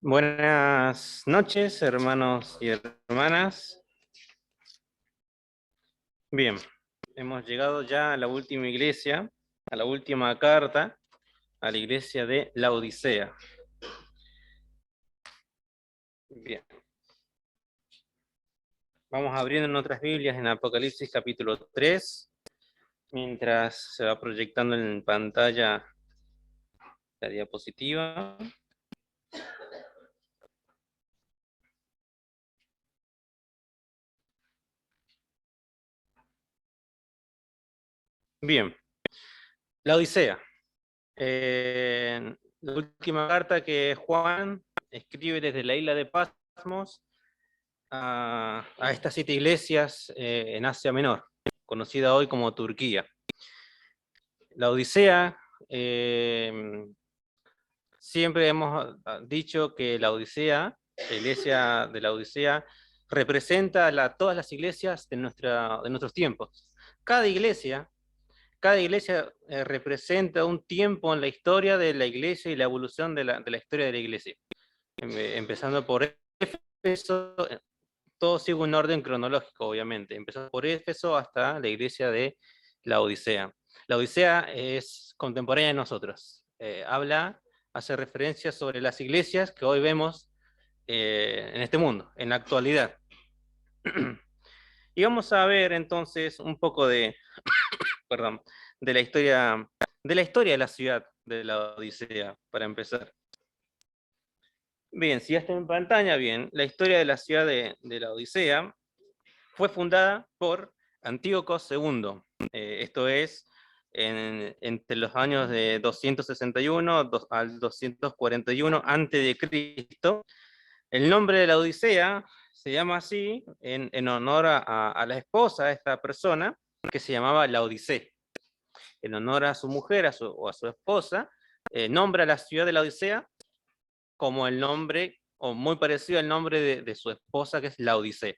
Buenas noches, hermanos y hermanas. Bien, hemos llegado ya a la última iglesia, a la última carta, a la iglesia de la Odisea. Bien, vamos abriendo nuestras Biblias en Apocalipsis capítulo 3, mientras se va proyectando en pantalla la diapositiva. Bien, la Odisea. La última carta que Juan escribe desde la isla de Patmos a estas 7 iglesias en Asia Menor, conocida hoy como Turquía. La Odisea, siempre hemos dicho que la Odisea, la iglesia de la Odisea, representa todas las iglesias de nuestros tiempos. Cada iglesia, cada iglesia representa un tiempo en la historia de la iglesia y la evolución de la historia de la iglesia. Empezando por Éfeso, todo sigue un orden cronológico, obviamente. Empezó por Éfeso hasta la iglesia de la Odisea. La Odisea es contemporánea de nosotros. Hace referencia sobre las iglesias que hoy vemos en este mundo, en la actualidad. Y vamos a ver entonces un poco perdón, de la historia de la ciudad de la Odisea, para empezar. Bien, si ya está en pantalla, bien, la historia de la ciudad de la Odisea fue fundada por Antíoco II. Esto es entre los años de 261 al 241 antes de Cristo. El nombre de la Odisea se llama así en honor a la esposa de esta persona, que se llamaba Laodicea. En honor a su mujer o a su esposa, nombra la ciudad de la Odisea como el nombre, o muy parecido al nombre de su esposa, que es Laodicea.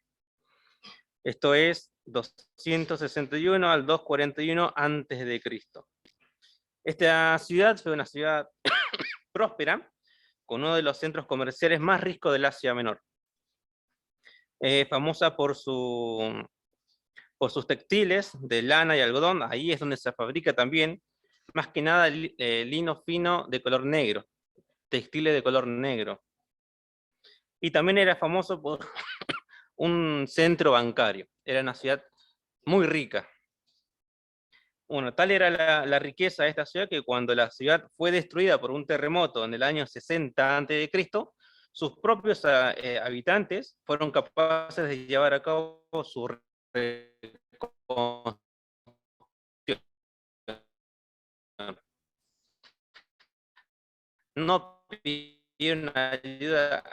Esto es 261 al 241 antes de Cristo. Esta ciudad fue una ciudad próspera, con uno de los centros comerciales más ricos del Asia Menor. Famosa por sus textiles de lana y algodón. Ahí es donde se fabrica también, más que nada, lino fino de color negro, textiles de color negro. Y también era famoso por un centro bancario. Era una ciudad muy rica. Bueno, tal era la riqueza de esta ciudad que cuando la ciudad fue destruida por un terremoto en el año 60 a.C., sus propios habitantes fueron capaces de llevar a cabo su reconstrucción. No pidieron ayuda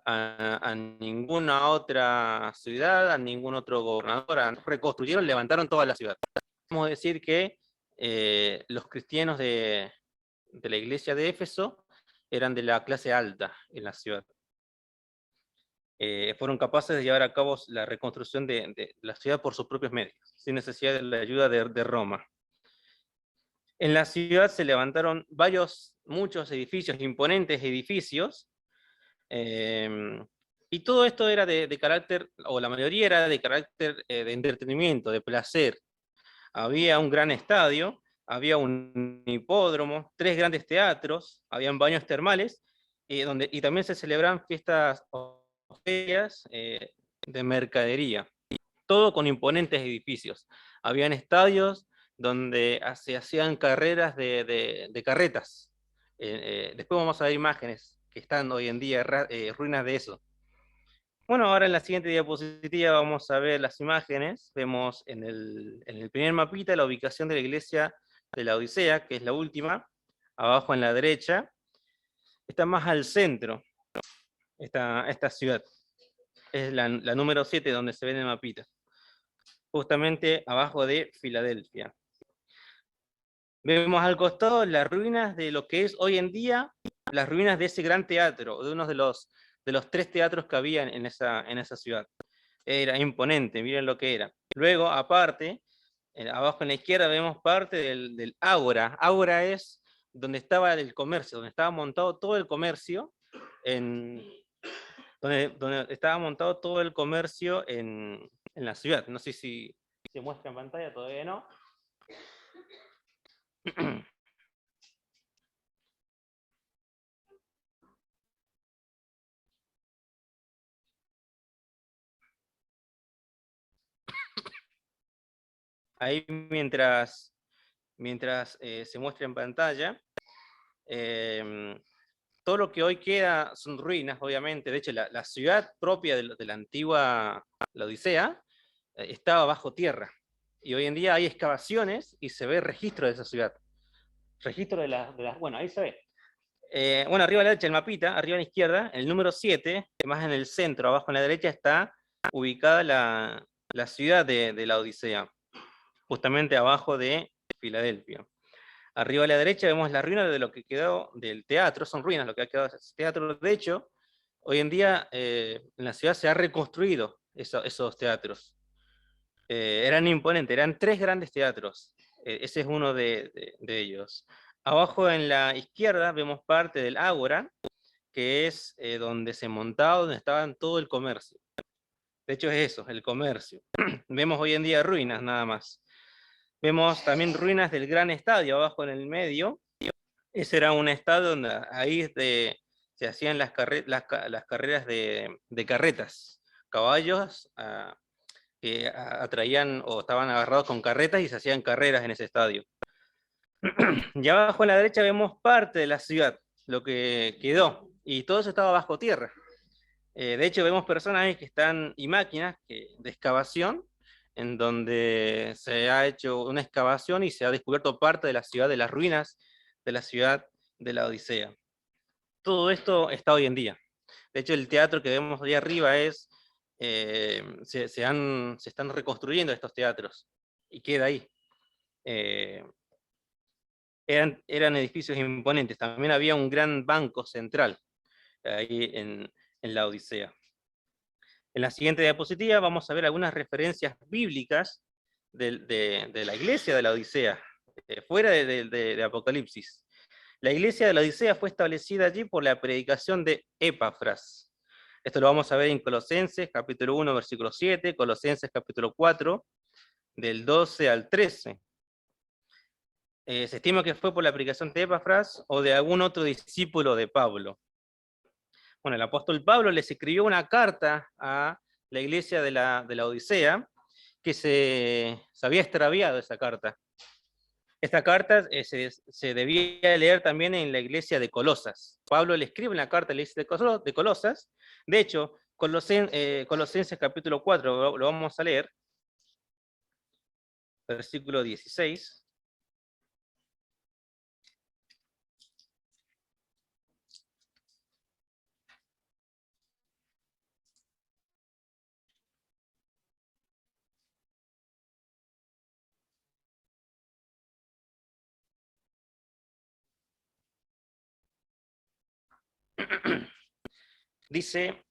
a ninguna otra ciudad, a ningún otro gobernador, reconstruyeron, levantaron toda la ciudad. Podemos decir que los cristianos de la iglesia de Éfeso eran de la clase alta en la ciudad. Fueron capaces de llevar a cabo la reconstrucción de la ciudad por sus propios medios, sin necesidad de la ayuda de Roma. En la ciudad se levantaron muchos edificios, imponentes edificios, y todo esto era de carácter, o la mayoría era de carácter de entretenimiento, de placer. Había un gran estadio, había un hipódromo, 3 grandes teatros, habían baños termales, y también se celebraban fiestas o ferias de mercadería, todo con imponentes edificios. Habían estadios donde se hacían carreras de carretas. Después vamos a ver imágenes que están hoy en día, ruinas de eso. Bueno, ahora en la siguiente diapositiva vamos a ver las imágenes. Vemos en el primer mapita la ubicación de la iglesia de la Odisea, que es la última, abajo en la derecha. Está más al centro, esta ciudad. Es la número 7 donde se ve en el mapita. Justamente abajo de Filadelfia. Vemos al costado las ruinas de lo que es hoy en día, las ruinas de ese gran teatro, de uno de los 3 teatros que había en esa ciudad. Era imponente, miren lo que era. Luego, aparte, abajo en la izquierda vemos parte del ágora. Ágora es donde estaba el comercio, donde estaba montado todo el comercio, donde estaba montado todo el comercio en la ciudad. No sé si se muestra en pantalla, todavía no. Ahí mientras se muestra en pantalla, todo lo que hoy queda son ruinas, obviamente. De hecho, la ciudad propia de la antigua la Odisea estaba bajo tierra. Y hoy en día hay excavaciones y se ve registro de esa ciudad. Registro de las... Bueno, ahí se ve. Bueno, arriba a la derecha el mapita, arriba a la izquierda, el número 7, más en el centro, abajo a la derecha, está ubicada la ciudad de la Odisea, justamente abajo de Filadelfia. Arriba a la derecha vemos la ruina de lo que quedó del teatro, son ruinas lo que ha quedado de ese teatro. De hecho, hoy en día en la ciudad se ha reconstruido esos teatros. Eran imponentes, eran 3 grandes teatros. Ese es uno de ellos. Abajo en la izquierda vemos parte del Ágora, que es donde se montaba, donde estaban todo el comercio. De hecho es eso, el comercio. Vemos hoy en día ruinas nada más. Vemos también ruinas del gran estadio abajo en el medio. Ese era un estadio donde ahí se hacían las carreras de carretas, caballos que atraían o estaban agarrados con carretas y se hacían carreras en ese estadio. Y abajo a la derecha vemos parte de la ciudad, lo que quedó, y todo eso estaba bajo tierra. De hecho vemos personas ahí que están, y máquinas de excavación, en donde se ha hecho una excavación y se ha descubierto parte de la ciudad, de las ruinas de la ciudad de la Odisea. Todo esto está hoy en día. De hecho, el teatro que vemos ahí arriba se están reconstruyendo estos teatros, y queda ahí. Eran edificios imponentes. También había un gran banco central ahí en la Odisea. En la siguiente diapositiva vamos a ver algunas referencias bíblicas de la iglesia de la Odisea, fuera de Apocalipsis. La iglesia de la Odisea fue establecida allí por la predicación de Epafras. Esto lo vamos a ver en Colosenses capítulo 1, versículo 7, Colosenses capítulo 4, del 12 al 13. Se estima que fue por la predicación de Epafras o de algún otro discípulo de Pablo. Bueno, el apóstol Pablo les escribió una carta a la iglesia de la Odisea, que se había extraviado esa carta. Esta carta se debía leer también en la iglesia de Colosas. Pablo le escribe una carta a la iglesia de Colosas. De hecho, Colosenses capítulo 4, lo vamos a leer, versículo 16. Dice,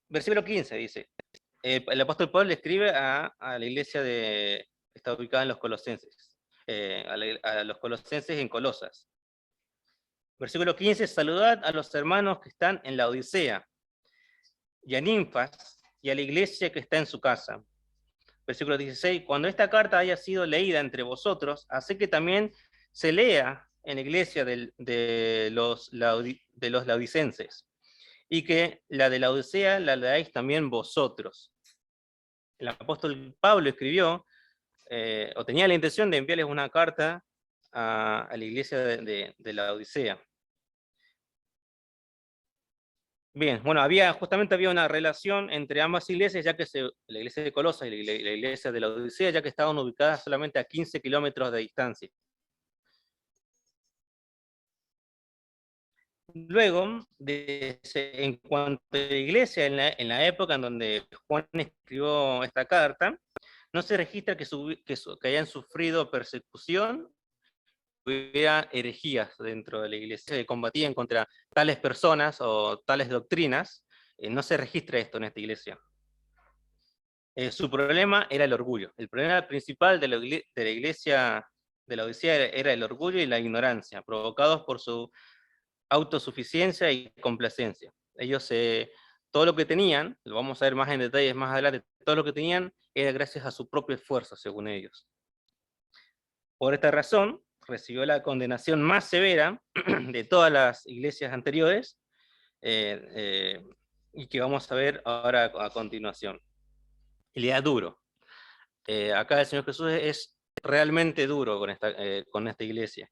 versículo 15, dice, el apóstol Pablo le escribe a la iglesia está ubicada en los Colosenses, a los Colosenses en Colosas. Versículo 15, saludad a los hermanos que están en la Odisea, y a Ninfas, y a la iglesia que está en su casa. Versículo 16, cuando esta carta haya sido leída entre vosotros, hace que también se lea en la iglesia de los laodicenses, y que la de la Odisea la leáis también vosotros. El apóstol Pablo escribió, o tenía la intención de enviarles una carta a la iglesia de la Odisea. Bien, bueno, justamente había una relación entre ambas iglesias, ya que la iglesia de Colosas y la iglesia de la Odisea, ya que estaban ubicadas solamente a 15 kilómetros de distancia. Luego, en cuanto a la iglesia, en la época en donde Juan escribió esta carta, no se registra que hayan sufrido persecución, hubiera herejías dentro de la iglesia, que combatían contra tales personas o tales doctrinas. No se registra esto en esta iglesia. Su problema era el orgullo. El problema principal de la iglesia de la Odisea era el orgullo y la ignorancia, provocados por su autosuficiencia y complacencia. Ellos, todo lo que tenían, lo vamos a ver más en detalles más adelante, todo lo que tenían era gracias a su propio esfuerzo, según ellos. Por esta razón, recibió la condenación más severa de todas las iglesias anteriores, y que vamos a ver ahora a continuación. Y le da duro. Acá el Señor Jesús es realmente duro con esta iglesia.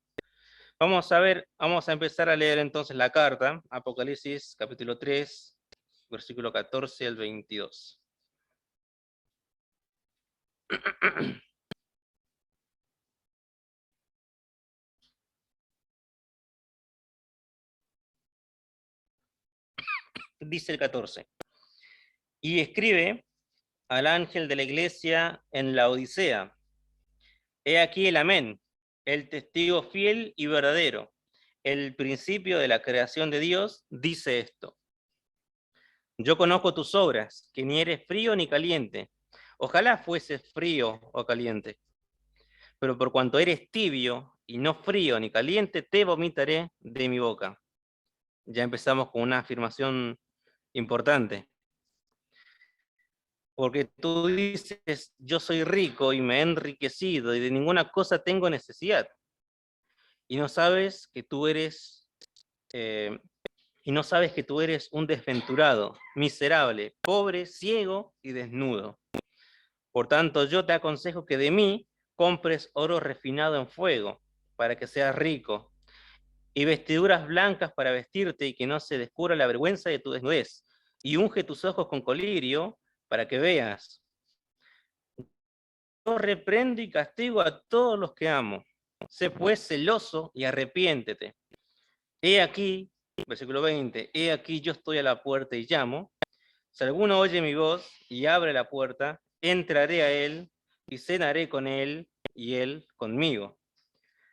Vamos a empezar a leer entonces la carta, Apocalipsis capítulo 3, versículo 14 al 22. Dice el 14. Y escribe al ángel de la iglesia en la Odisea: he aquí el amén, el testigo fiel y verdadero, el principio de la creación de Dios, dice esto: yo conozco tus obras, que ni eres frío ni caliente. Ojalá fueses frío o caliente. Pero por cuanto eres tibio y no frío ni caliente, te vomitaré de mi boca. Ya empezamos con una afirmación importante. Porque tú dices, yo soy rico y me he enriquecido y de ninguna cosa tengo necesidad. Y no sabes que tú eres un desventurado, miserable, pobre, ciego y desnudo. Por tanto, yo te aconsejo que de mí compres oro refinado en fuego, para que seas rico, y vestiduras blancas para vestirte y que no se descubra la vergüenza de tu desnudez, y unge tus ojos con colirio para que veas. Yo reprendo y castigo a todos los que amo. Sé pues celoso y arrepiéntete. He aquí, versículo 20, he aquí yo estoy a la puerta y llamo. Si alguno oye mi voz y abre la puerta, entraré a él y cenaré con él y él conmigo.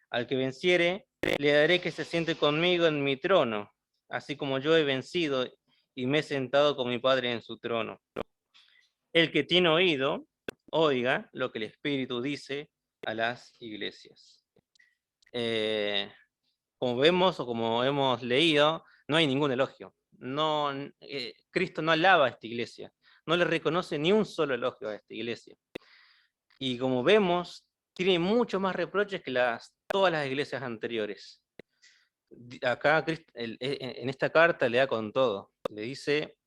Al que venciere, le daré que se siente conmigo en mi trono, así como yo he vencido y me he sentado con mi Padre en su trono. El que tiene oído, oiga lo que el Espíritu dice a las iglesias. Como vemos o como hemos leído, no hay ningún elogio. No, Cristo no alaba a esta iglesia, no le reconoce ni un solo elogio a esta iglesia. Y como vemos, tiene muchos más reproches que todas las iglesias anteriores. Acá en esta carta le da con todo. Le dice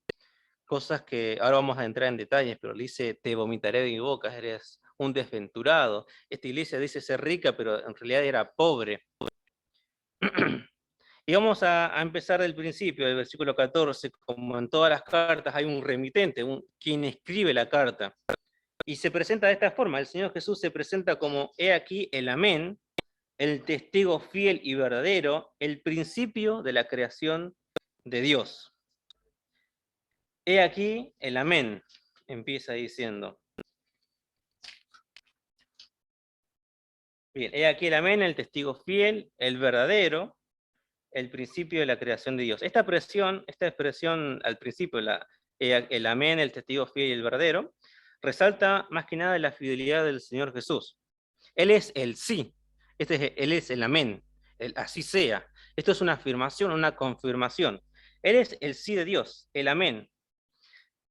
cosas que ahora vamos a entrar en detalles, pero le dice: te vomitaré de mi boca, eres un desventurado. Esta iglesia dice ser rica, pero en realidad era pobre. Y vamos a empezar del principio, del versículo 14. Como en todas las cartas hay un remitente, quien escribe la carta. Y se presenta de esta forma: el Señor Jesús se presenta como: he aquí el amén, el testigo fiel y verdadero, el principio de la creación de Dios. He aquí el amén, empieza diciendo. Bien, he aquí el amén, el testigo fiel, el verdadero, el principio de la creación de Dios. Esta expresión al principio, el amén, el testigo fiel y el verdadero, resalta más que nada la fidelidad del Señor Jesús. Él es el sí, él es el amén, el así sea. Esto es una afirmación, una confirmación. Él es el sí de Dios, el amén.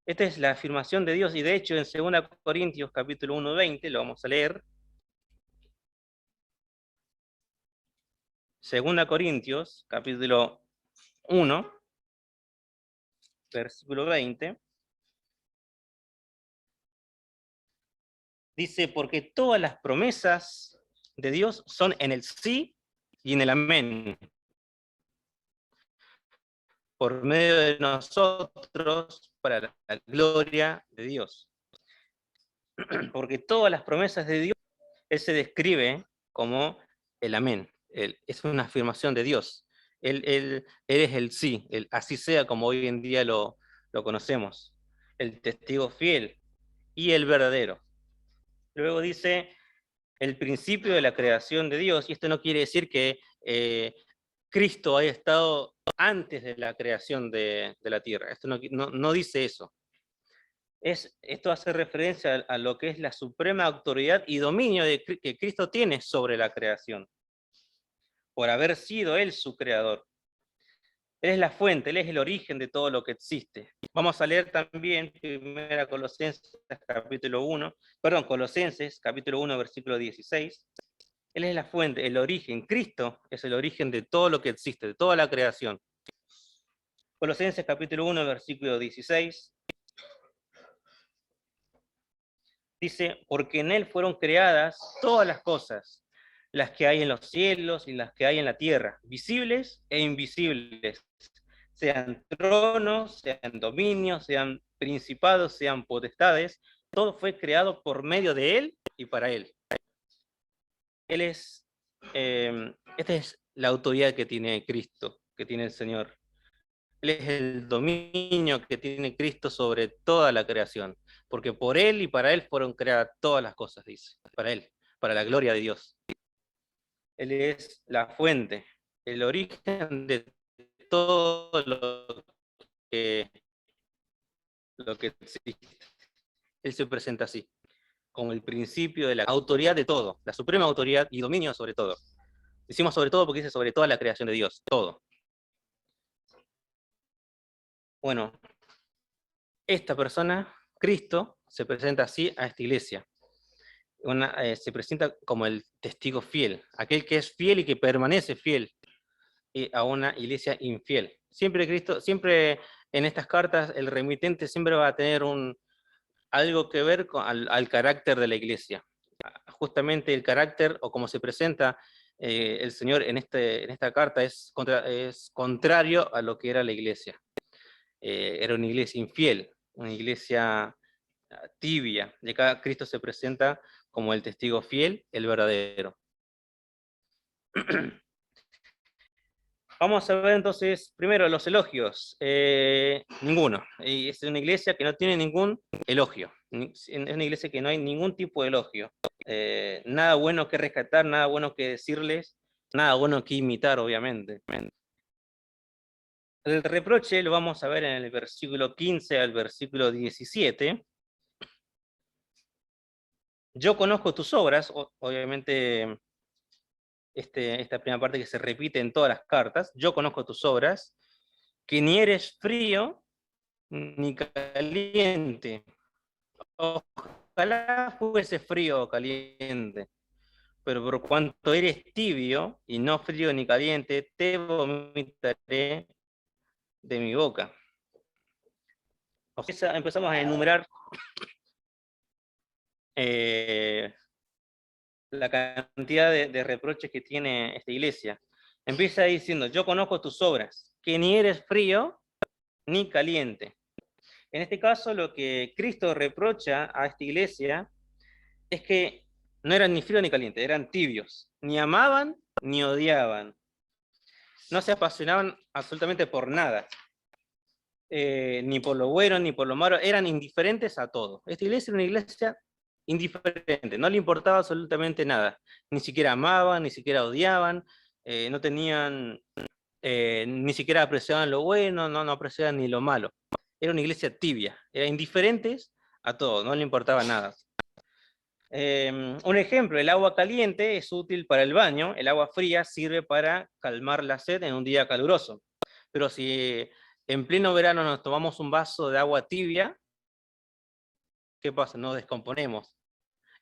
Esta es la afirmación de Dios, y de hecho en 2 Corintios capítulo 1, 20, lo vamos a leer. 2 Corintios capítulo 1, versículo 20. Dice: porque todas las promesas de Dios son en el sí y en el amén, por medio de nosotros, para la gloria de Dios. Porque todas las promesas de Dios, Él se describe como el amén. Es una afirmación de Dios. Él es el sí, el así sea, como hoy en día lo conocemos. El testigo fiel y el verdadero. Luego dice: el principio de la creación de Dios, y esto no quiere decir que Cristo haya estado antes de la creación de la tierra. Esto no dice eso. Esto hace referencia a lo que es la suprema autoridad y dominio que Cristo tiene sobre la creación, por haber sido Él su creador. Él es la fuente, Él es el origen de todo lo que existe. Vamos a leer también Colosenses capítulo 1, Colosenses capítulo 1, versículo 16. Él es la fuente, el origen. Cristo es el origen de todo lo que existe, de toda la creación. Colosenses capítulo 1, versículo 16. Dice, porque en Él fueron creadas todas las cosas, las que hay en los cielos y las que hay en la tierra, visibles e invisibles, sean tronos, sean dominios, sean principados, sean potestades, todo fue creado por medio de Él y para Él. Él es, esta es la autoridad que tiene Cristo, que tiene el Señor. Él es el dominio que tiene Cristo sobre toda la creación, porque por Él y para Él fueron creadas todas las cosas, dice, para Él, para la gloria de Dios. Él es la fuente, el origen de todo lo que existe. Él se presenta así, como el principio de la autoridad de todo, la suprema autoridad y dominio sobre todo. Decimos sobre todo porque dice sobre toda la creación de Dios, todo. Bueno, esta persona, Cristo, se presenta así a esta iglesia. Se presenta como el testigo fiel, aquel que es fiel y que permanece fiel a una iglesia infiel. Siempre en estas cartas, el remitente siempre va a tener algo que ver al carácter de la iglesia. Justamente el carácter, o como se presenta el Señor en esta carta, es contrario a lo que era la iglesia. Era una iglesia infiel, una iglesia tibia, y acá Cristo se presenta como el testigo fiel, el verdadero. Vamos a ver entonces, primero, los elogios. Ninguno. Es una iglesia que no tiene ningún elogio. Es una iglesia que no hay ningún tipo de elogio. Nada bueno que rescatar, nada bueno que decirles, nada bueno que imitar, obviamente. El reproche lo vamos a ver en el versículo 15 al versículo 17. Yo conozco tus obras, obviamente esta primera parte que se repite en todas las cartas. Yo conozco tus obras, que ni eres frío ni caliente. Ojalá fuese frío o caliente, pero por cuanto eres tibio y no frío ni caliente, te vomitaré de mi boca. Empezamos a enumerar la cantidad de reproches que tiene esta iglesia. Empieza diciendo, yo conozco tus obras, que ni eres frío ni caliente. En este caso, lo que Cristo reprocha a esta iglesia es que no eran ni frío ni caliente, eran tibios, ni amaban ni odiaban. No se apasionaban absolutamente por nada, ni por lo bueno ni por lo malo, eran indiferentes a todo. Esta iglesia era una iglesia indiferente, no le importaba absolutamente nada, ni siquiera amaban, ni siquiera odiaban, no tenían, ni siquiera apreciaban lo bueno, no apreciaban ni lo malo. Era una iglesia tibia, eran indiferentes a todo, no le importaba nada. Un ejemplo, el agua caliente es útil para el baño, el agua fría sirve para calmar la sed en un día caluroso. Pero si en pleno verano nos tomamos un vaso de agua tibia, ¿qué pasa? Nos descomponemos.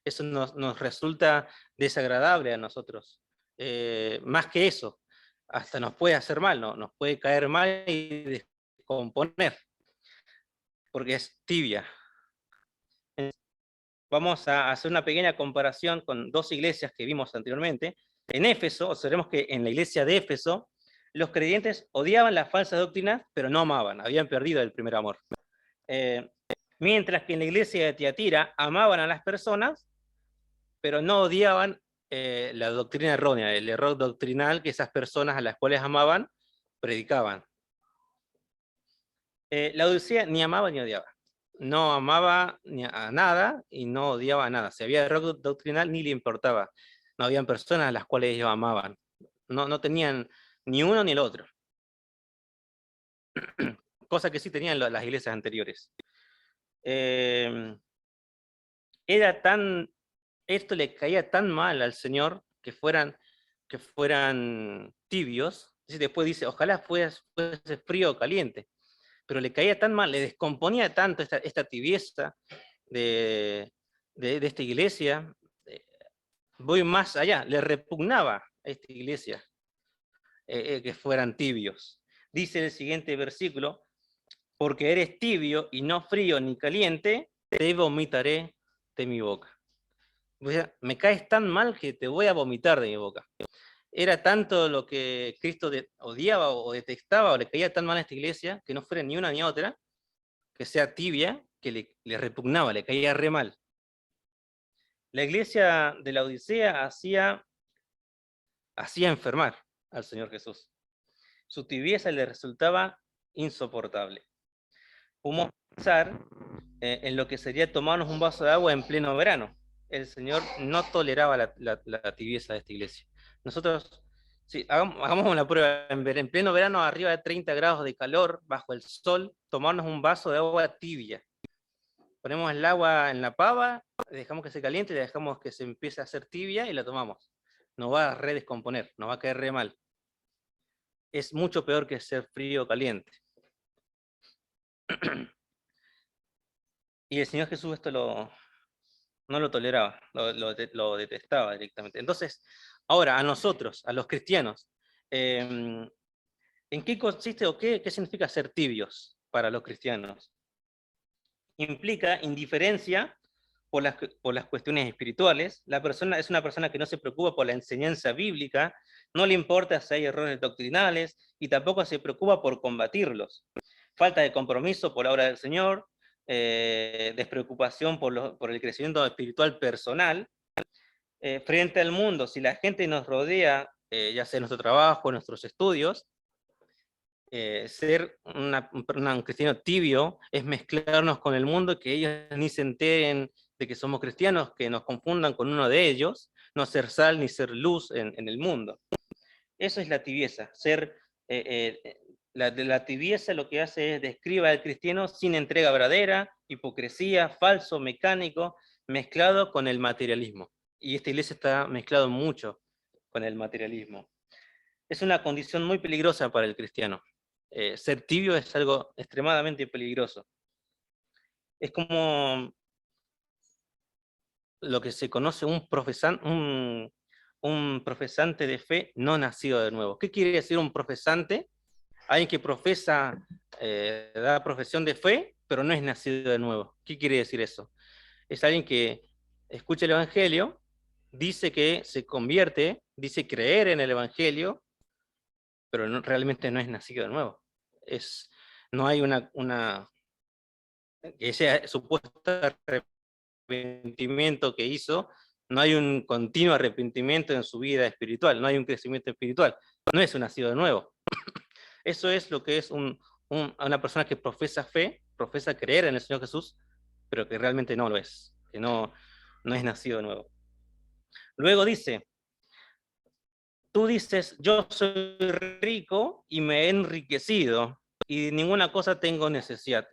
Eso nos resulta desagradable a nosotros. Más que eso, hasta nos puede hacer mal, ¿no? Nos puede caer mal y descomponer, porque es tibia. Vamos a hacer una pequeña comparación con dos iglesias que vimos anteriormente. En Éfeso, observemos que en la iglesia de Éfeso, los creyentes odiaban las falsas doctrinas, pero no amaban, habían perdido el primer amor. Mientras que en la iglesia de Tiatira amaban a las personas, pero no odiaban la doctrina errónea, el error doctrinal que esas personas a las cuales amaban predicaban. La Odisea ni amaba ni odiaba. No amaba ni a nada y no odiaba a nada. Si había error doctrinal ni le importaba. No habían personas a las cuales ellos amaban. No tenían ni uno ni el otro. Cosa que sí tenían las iglesias anteriores. Esto le caía tan mal al Señor que fueran tibios. Después dice, ojalá fuese frío o caliente, pero le caía tan mal, le descomponía tanto esta tibieza de esta iglesia. Voy más allá, le repugnaba a esta iglesia que fueran tibios. Dice el siguiente versículo, porque eres tibio y no frío ni caliente, te vomitaré de mi boca. O sea, me caes tan mal que te voy a vomitar de mi boca. Era tanto lo que Cristo odiaba o detestaba o le caía tan mal a esta iglesia, que no fuera ni una ni otra, que sea tibia, que le repugnaba, le caía re mal. La iglesia de la Odisea hacía enfermar al Señor Jesús. Su tibieza le resultaba insoportable. Podemos pensar en lo que sería tomarnos un vaso de agua en pleno verano. El Señor no toleraba la tibieza de esta iglesia. Nosotros, sí, hagamos una prueba, en pleno verano, arriba de 30 grados de calor, bajo el sol, tomarnos un vaso de agua tibia. Ponemos el agua en la pava, dejamos que se caliente, le dejamos que se empiece a hacer tibia y la tomamos. Nos va a redescomponer, nos va a caer re mal. Es mucho peor que ser frío o caliente. Y el Señor Jesús esto no lo toleraba, lo detestaba directamente. Entonces, ahora a nosotros, a los cristianos, ¿en qué consiste o qué significa ser tibios para los cristianos? Implica indiferencia por las cuestiones espirituales. La persona es una persona que no se preocupa por la enseñanza bíblica, no le importa si hay errores doctrinales y tampoco se preocupa por combatirlos. Falta de compromiso por la obra del Señor, despreocupación por el crecimiento espiritual personal. Frente al mundo, si la gente nos rodea, ya sea en nuestro trabajo, en nuestros estudios, ser un cristiano tibio es mezclarnos con el mundo, que ellos ni se enteren de que somos cristianos, que nos confundan con uno de ellos, no ser sal ni ser luz en el mundo. Eso es la tibieza. La tibieza lo que hace es describa al cristiano sin entrega verdadera, hipocresía, falso, mecánico, mezclado con el materialismo. Y esta iglesia está mezclado mucho con el materialismo. Es una condición muy peligrosa para el cristiano. Ser tibio es algo extremadamente peligroso. Es como lo que se conoce un profesante de fe no nacido de nuevo. ¿Qué quiere decir un profesante? Alguien que profesa, da profesión de fe, pero no es nacido de nuevo. ¿Qué quiere decir eso? Es alguien que escucha el Evangelio, dice que se convierte, dice creer en el Evangelio, pero realmente no es nacido de nuevo. No hay ese supuesto arrepentimiento que hizo, no hay un continuo arrepentimiento en su vida espiritual, no hay un crecimiento espiritual, no es un nacido de nuevo. Eso es lo que es una persona que profesa fe, profesa creer en el Señor Jesús, pero que realmente no lo es, que no es nacido de nuevo. Luego dice, tú dices, yo soy rico y me he enriquecido y de ninguna cosa tengo necesidad.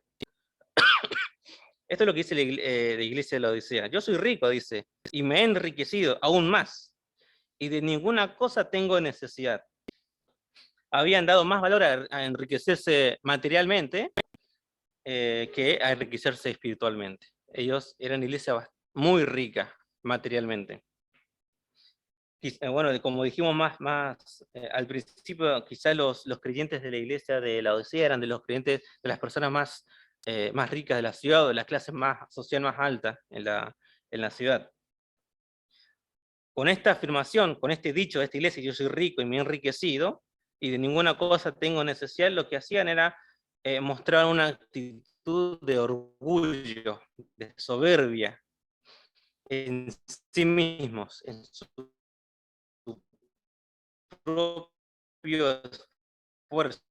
Esto es lo que dice la iglesia de la Odisea. Yo soy rico, dice, y me he enriquecido aún más y de ninguna cosa tengo necesidad. Habían dado más valor a enriquecerse materialmente que a enriquecerse espiritualmente. Ellos eran iglesia muy rica materialmente. Bueno, como dijimos al principio, quizás los creyentes de la iglesia de la Odisea eran de los creyentes, de las personas más ricas de la ciudad, o de las clases social más altas en la ciudad. Con esta afirmación, con este dicho de esta iglesia, yo soy rico y me he enriquecido, y de ninguna cosa tengo necesidad, lo que hacían era mostrar una actitud de orgullo, de soberbia en sí mismos, en su propio esfuerzo.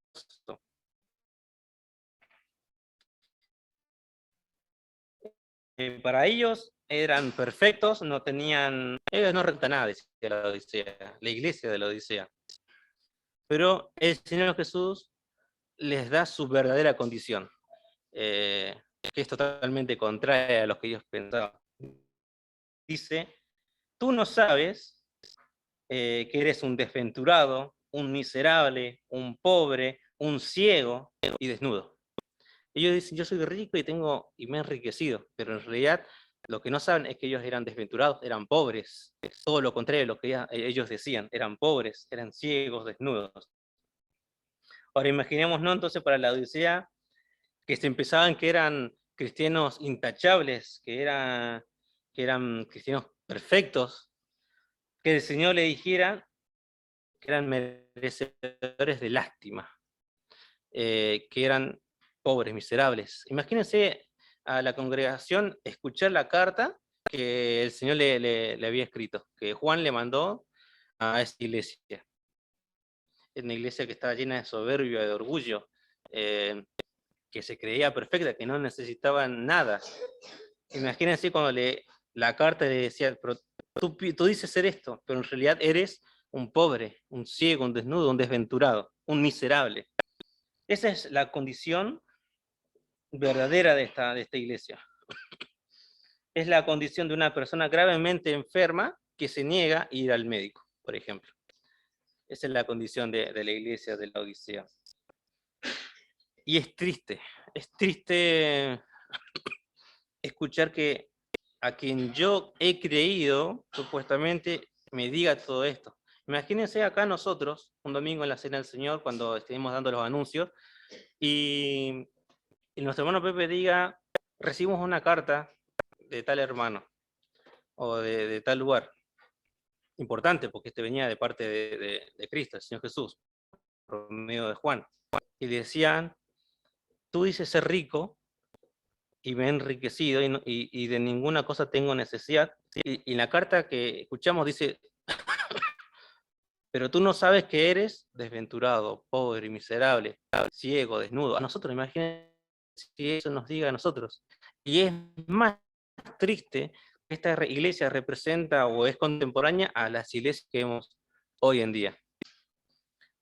Para ellos eran perfectos, ellos no rentan nada, decía la Odisea, la iglesia de la Odisea. Pero el Señor Jesús les da su verdadera condición. que es totalmente contraria a lo que ellos pensaban. Dice, tú no sabes que eres un desventurado, un miserable, un pobre, un ciego y desnudo. Ellos dicen, yo soy rico y me he enriquecido, pero en realidad lo que no saben es que ellos eran desventurados, eran pobres, todo lo contrario de lo que ellos decían, eran pobres, eran ciegos, desnudos. Ahora imaginemos, ¿no? Entonces para la Odisea, que se empezaban que eran cristianos intachables, que eran cristianos perfectos, que el Señor le dijera que eran merecedores de lástima, que eran pobres, miserables. Imagínense a la congregación escuchar la carta que el Señor le había escrito, que Juan le mandó a esta iglesia. Es una iglesia que estaba llena de soberbia, de orgullo, que se creía perfecta, que no necesitaba nada. Imagínense cuando la carta le decía, pero tú dices ser esto, pero en realidad eres un pobre, un ciego, un desnudo, un desventurado, un miserable. Esa es la condición verdadera de esta iglesia. Es la condición de una persona gravemente enferma que se niega a ir al médico, por ejemplo. Esa es la condición de la iglesia de la Odisea. Y es triste escuchar que a quien yo he creído, supuestamente, me diga todo esto. Imagínense acá nosotros, un domingo en la Cena del Señor, cuando estuvimos dando los anuncios, y nuestro hermano Pepe diga, recibimos una carta de tal hermano, o de tal lugar. Importante, porque este venía de parte de Cristo, el Señor Jesús, por medio de Juan. Y decían, tú dices ser rico, y me he enriquecido, y de ninguna cosa tengo necesidad. Y en la carta que escuchamos dice, pero tú no sabes que eres desventurado, pobre, miserable, ciego, desnudo. A nosotros, imagínense si eso nos diga a nosotros. Y es más triste que esta iglesia representa o es contemporánea a las iglesias que vemos hoy en día.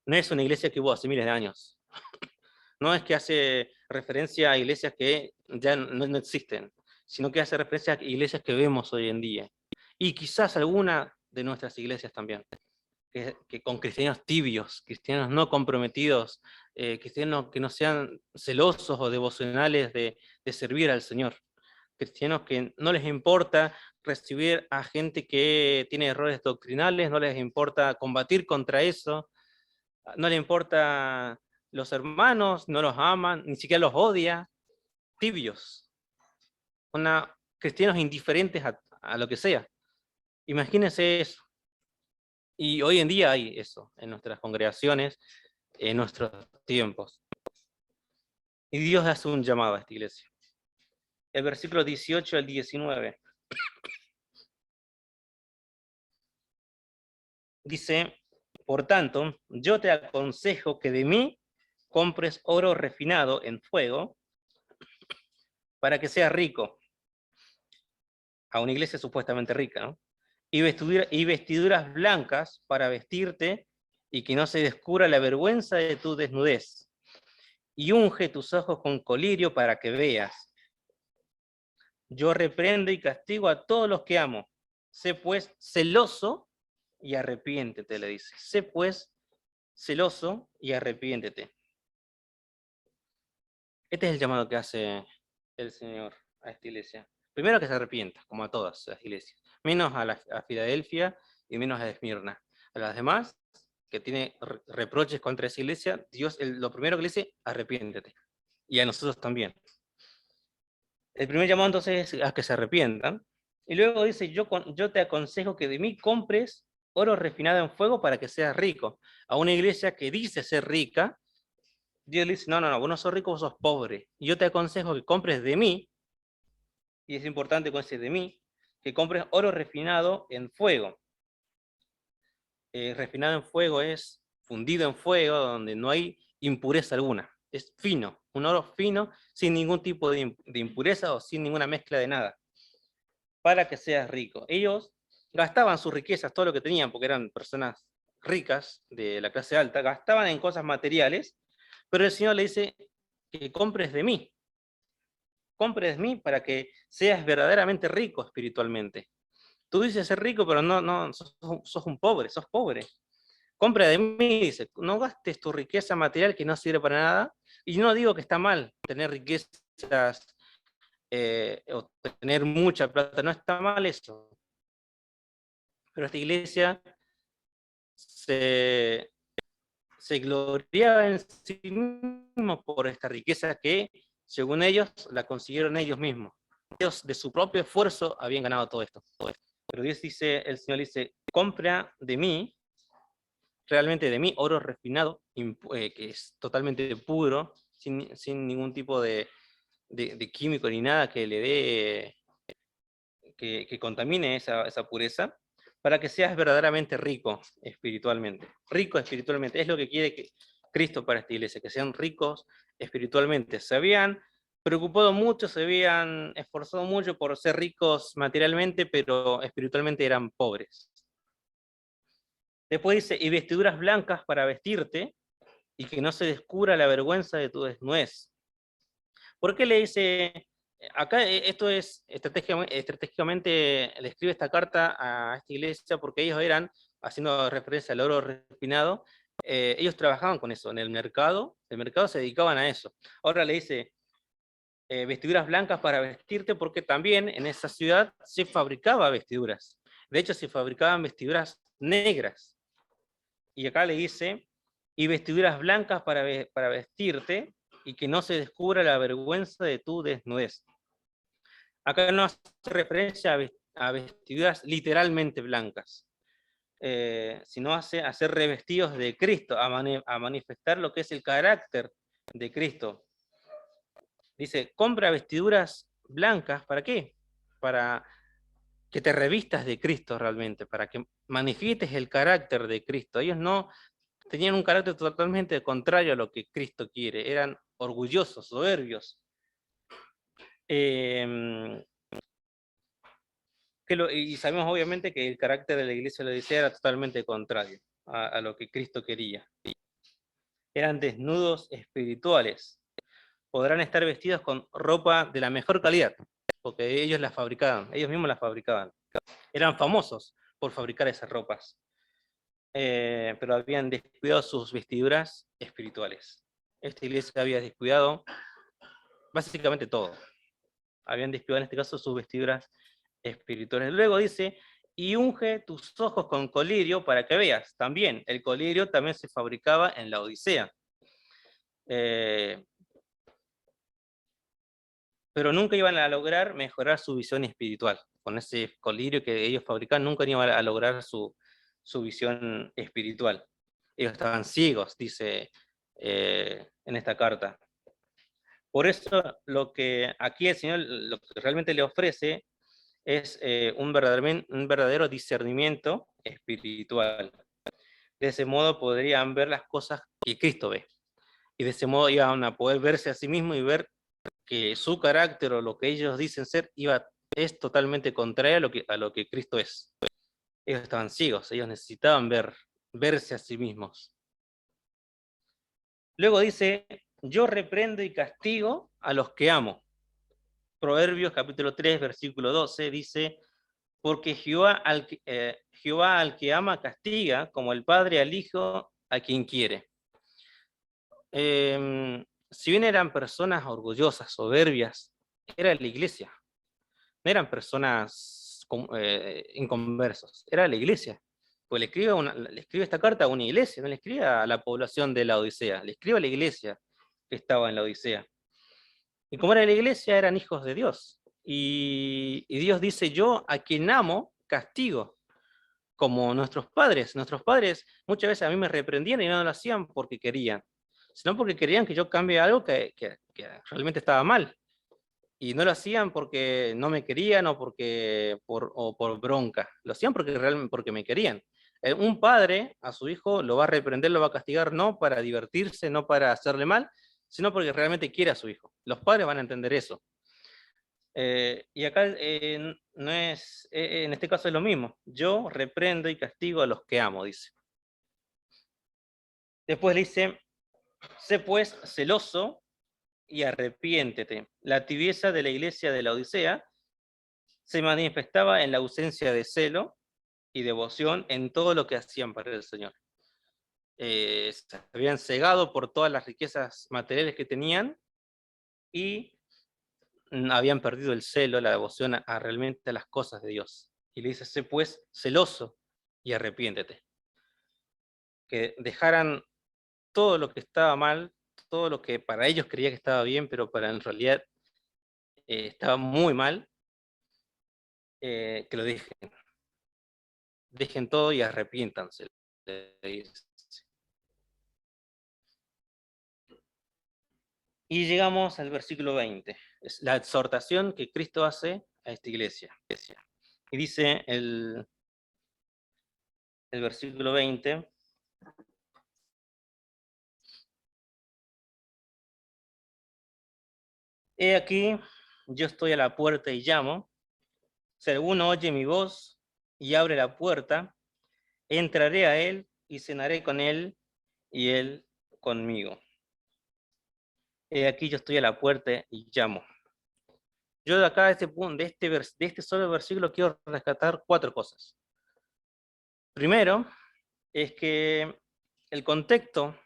No es una iglesia que hubo hace miles de años. No es que hace referencia a iglesias que ya no existen, sino que hace referencia a iglesias que vemos hoy en día. Y quizás alguna de nuestras iglesias también, que con cristianos tibios, cristianos no comprometidos, cristianos que no sean celosos o devocionales de servir al Señor, cristianos que no les importa recibir a gente que tiene errores doctrinales, no les importa combatir contra eso, no les importa los hermanos, no los aman, ni siquiera los odia, tibios, cristianos indiferentes a lo que sea. Imagínense eso. Y hoy en día hay eso en nuestras congregaciones, en nuestros tiempos. Y Dios hace un llamado a esta iglesia. El versículo 18 al 19. Dice, por tanto, yo te aconsejo que de mí compres oro refinado en fuego para que seas rico. A una iglesia supuestamente rica, ¿no? Y vestiduras blancas para vestirte y que no se descubra la vergüenza de tu desnudez. Y unge tus ojos con colirio para que veas. Yo reprendo y castigo a todos los que amo. Sé pues celoso y arrepiéntete, le dice. Sé pues celoso y arrepiéntete. Este es el llamado que hace el Señor a esta iglesia. Primero que se arrepienta, como a todas las iglesias. Menos a Filadelfia y menos a Esmirna. A las demás, que tiene reproches contra esa iglesia, Dios lo primero que le dice, arrepiéntete. Y a nosotros también. El primer llamado entonces es a que se arrepientan. Y luego dice, yo te aconsejo que de mí compres oro refinado en fuego para que seas rico. A una iglesia que dice ser rica, Dios le dice, no, vos no sos rico, vos sos pobre. Y yo te aconsejo que compres de mí, y es importante con ese de mí, que compres oro refinado en fuego. Refinado en fuego es fundido en fuego, donde no hay impureza alguna. Es fino, un oro fino, sin ningún tipo de impureza o sin ninguna mezcla de nada, para que seas rico. Ellos gastaban sus riquezas, todo lo que tenían, porque eran personas ricas, de la clase alta, gastaban en cosas materiales, pero el Señor le dice que compres de mí. compre de mí para que seas verdaderamente rico espiritualmente. Tú dices ser rico, pero no, sos un pobre, sos pobre. Compra de mí, dice, no gastes tu riqueza material que no sirve para nada. Y no digo que está mal tener riquezas o tener mucha plata, no está mal eso. Pero esta iglesia se gloriaba en sí mismo por esta riqueza que, según ellos, la consiguieron ellos mismos. Ellos de su propio esfuerzo habían ganado todo esto. Pero Dios dice, el Señor dice, compra de mí, realmente de mí, oro refinado, que es totalmente puro, sin ningún tipo de químico ni nada que le dé, que contamine esa pureza, para que seas verdaderamente rico espiritualmente. Rico espiritualmente, es lo que quiere Cristo para esta iglesia, que sean ricos espiritualmente. Se habían preocupado mucho, se habían esforzado mucho por ser ricos materialmente, pero espiritualmente eran pobres. Después dice, y vestiduras blancas para vestirte, y que no se descubra la vergüenza de tu desnudez. ¿Por qué le dice, acá esto es estratégicamente, le escribe esta carta a esta iglesia porque ellos eran, haciendo referencia al oro refinado, ellos trabajaban con eso, en el mercado se dedicaban a eso. Ahora le dice, vestiduras blancas para vestirte, porque también en esa ciudad se fabricaba vestiduras. De hecho, se fabricaban vestiduras negras. Y acá le dice, y vestiduras blancas para vestirte, y que no se descubra la vergüenza de tu desnudez. Acá no hace referencia a vestiduras literalmente blancas, sino a ser revestidos de Cristo, a manifestar lo que es el carácter de Cristo. Dice, compra vestiduras blancas, ¿para qué? Para que te revistas de Cristo realmente, para que manifiestes el carácter de Cristo. Ellos no tenían un carácter totalmente contrario a lo que Cristo quiere, eran orgullosos, soberbios. Y sabemos obviamente que el carácter de la iglesia de la Odisea era totalmente contrario a lo que Cristo quería. Eran desnudos espirituales. Podrán estar vestidos con ropa de la mejor calidad, porque ellos la fabricaban, ellos mismos la fabricaban. Eran famosos por fabricar esas ropas, pero habían descuidado sus vestiduras espirituales. Esta iglesia había descuidado básicamente todo. Habían descuidado en este caso sus vestiduras espirituales. Luego dice, y unge tus ojos con colirio para que veas. También, el colirio también se fabricaba en la Odisea. Pero nunca iban a lograr mejorar su visión espiritual. Con ese colirio que ellos fabricaban, nunca iban a lograr su visión espiritual. Ellos estaban ciegos, dice en esta carta. Por eso lo que aquí el Señor lo que realmente le ofrece es un verdadero discernimiento espiritual. De ese modo podrían ver las cosas que Cristo ve. Y de ese modo iban a poder verse a sí mismos y ver que su carácter o lo que ellos dicen ser es totalmente contrario a lo que Cristo es. Ellos estaban ciegos, ellos necesitaban verse a sí mismos. Luego dice, yo reprendo y castigo a los que amo. Proverbios capítulo 3, versículo 12 dice, porque Jehová al que ama castiga, como el padre al hijo a quien quiere. Si bien eran personas orgullosas, soberbias, era la iglesia. No eran personas inconversos, era la iglesia. Pues le escribe esta carta a una iglesia, no le escribe a la población de la Odisea, le escribe a la iglesia que estaba en la Odisea. Y como era la iglesia, eran hijos de Dios. Y Dios dice, yo a quien amo, castigo. Como nuestros padres. Nuestros padres muchas veces a mí me reprendían y no lo hacían porque querían, sino porque querían que yo cambie algo que realmente estaba mal. Y no lo hacían porque no me querían o por bronca. Lo hacían porque realmente porque me querían. Un padre a su hijo lo va a reprender, lo va a castigar, no para divertirse, no para hacerle mal, sino porque realmente quiere a su hijo. Los padres van a entender eso. Y acá no es, en este caso es lo mismo. Yo reprendo y castigo a los que amo, dice. Después le dice, sé pues celoso y arrepiéntete. La tibieza de la iglesia de la Odisea se manifestaba en la ausencia de celo y devoción en todo lo que hacían para el Señor. Se habían cegado por todas las riquezas materiales que tenían y habían perdido el celo, la devoción a realmente a las cosas de Dios. Y le dice, sé pues celoso y arrepiéntete. Que dejaran todo lo que estaba mal, todo lo que para ellos creía que estaba bien, pero para en realidad estaba muy mal, que lo dejen todo y arrepiéntanse. Y llegamos al versículo 20, es la exhortación que Cristo hace a esta iglesia. Y dice el versículo 20, he aquí, yo estoy a la puerta y llamo, si alguno oye mi voz y abre la puerta, entraré a él y cenaré con él y él conmigo. He aquí, yo estoy a la puerta y llamo. Yo de acá, de este solo versículo, quiero rescatar 4 cosas. Primero, es que el contexto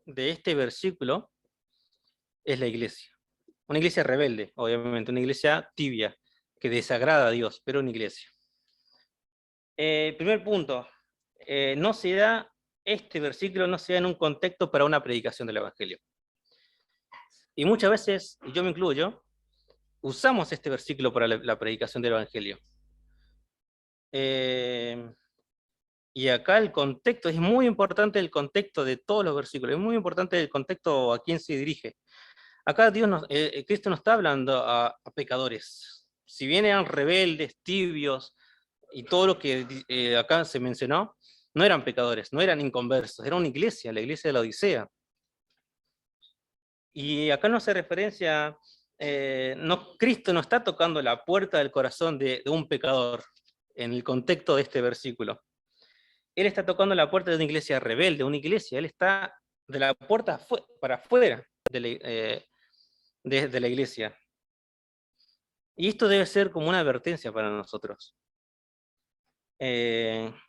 de este versículo es la iglesia. Una iglesia rebelde, obviamente, una iglesia tibia, que desagrada a Dios, pero una iglesia. Primer punto, no se da, este versículo no se da en un contexto para una predicación del Evangelio. Y muchas veces, y yo me incluyo, usamos este versículo para la predicación del Evangelio. Y acá el contexto, es muy importante el contexto de todos los versículos, es muy importante el contexto a quién se dirige. Acá Cristo no está hablando a pecadores. Si bien eran rebeldes, tibios, y todo lo que acá se mencionó, no eran pecadores, no eran inconversos, era una iglesia, la iglesia de la Odisea. Y acá no hace referencia, Cristo no está tocando la puerta del corazón de un pecador, en el contexto de este versículo. Él está tocando la puerta de una iglesia rebelde, una iglesia, él está de la puerta para afuera de la iglesia. Y esto debe ser como una advertencia para nosotros.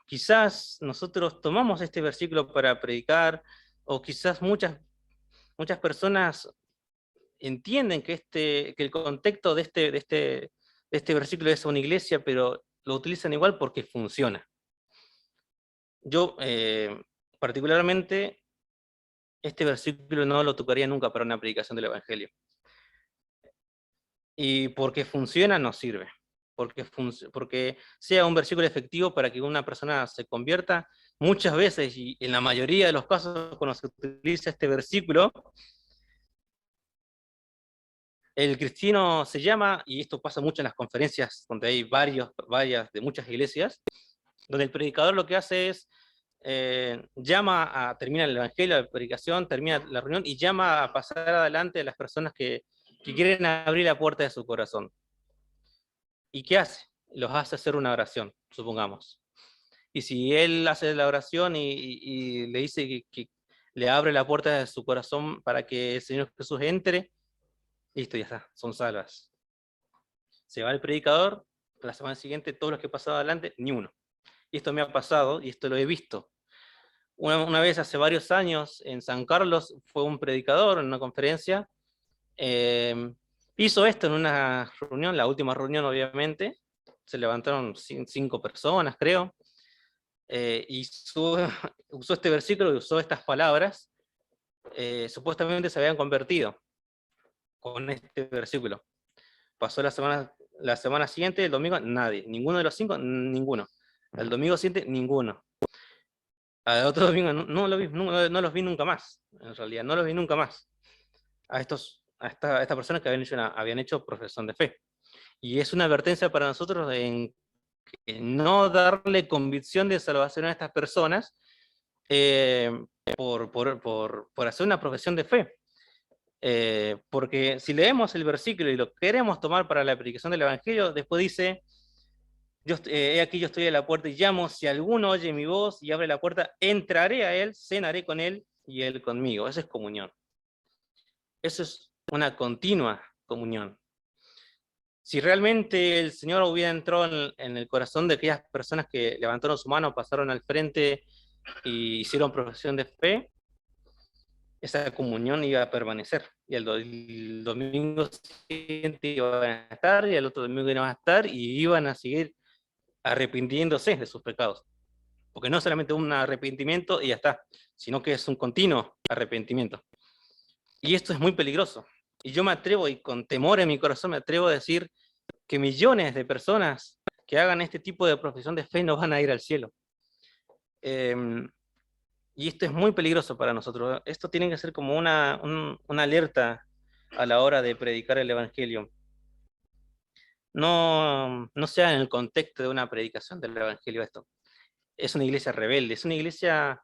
Quizás nosotros tomamos este versículo para predicar, o quizás muchas personas entienden que el contexto de este versículo es una iglesia, pero lo utilizan igual porque funciona. Yo, particularmente, este versículo no lo tocaría nunca para una predicación del Evangelio. Y porque funciona, no sirve. Porque sea un versículo efectivo para que una persona se convierta, muchas veces, y en la mayoría de los casos cuando se utiliza este versículo, el cristiano se llama, y esto pasa mucho en las conferencias donde hay varias de muchas iglesias, donde el predicador lo que hace es termina el evangelio, la predicación, termina la reunión y llama a pasar adelante a las personas que quieren abrir la puerta de su corazón. ¿Y qué hace? Los hace hacer una oración, supongamos. Y si él hace la oración y le dice que le abre la puerta de su corazón para que el Señor Jesús entre, listo, ya está, son salvas. Se va el predicador, la semana siguiente todos los que pasaban adelante, ni uno. Y esto me ha pasado, y esto lo he visto. Una vez hace varios años en San Carlos fue un predicador en una conferencia, hizo esto en una reunión, la última reunión obviamente, se levantaron 5 personas creo, y usó este versículo y usó estas palabras, supuestamente se habían convertido con este versículo. Pasó la semana siguiente, el domingo, nadie, ninguno de los 5, ninguno. El domingo siguiente, ninguno. Al otro domingo no los vi nunca más, en realidad, no los vi nunca más. A estas personas que habían hecho profesión de fe. Y es una advertencia para nosotros en no darle convicción de salvación a estas personas por hacer una profesión de fe. Porque si leemos el versículo y lo queremos tomar para la predicación del Evangelio, después dice, he aquí yo estoy a la puerta y llamo, si alguno oye mi voz y abre la puerta, entraré a él, cenaré con él y él conmigo. Eso es comunión. Eso es una continua comunión. Si realmente el Señor hubiera entrado en el corazón de aquellas personas que levantaron su mano, pasaron al frente y hicieron profesión de fe, esa comunión iba a permanecer. Y el domingo siguiente iban a estar, y el otro domingo iban a estar, y iban a seguir arrepintiéndose de sus pecados. Porque no solamente un arrepentimiento y ya está, sino que es un continuo arrepentimiento. Y esto es muy peligroso. Y yo me atrevo, y con temor en mi corazón me atrevo a decir que millones de personas que hagan este tipo de profesión de fe no van a ir al cielo. Y esto es muy peligroso para nosotros. Esto tiene que ser como una alerta a la hora de predicar el Evangelio. No sea en el contexto de una predicación del Evangelio esto. Es una iglesia rebelde, es una iglesia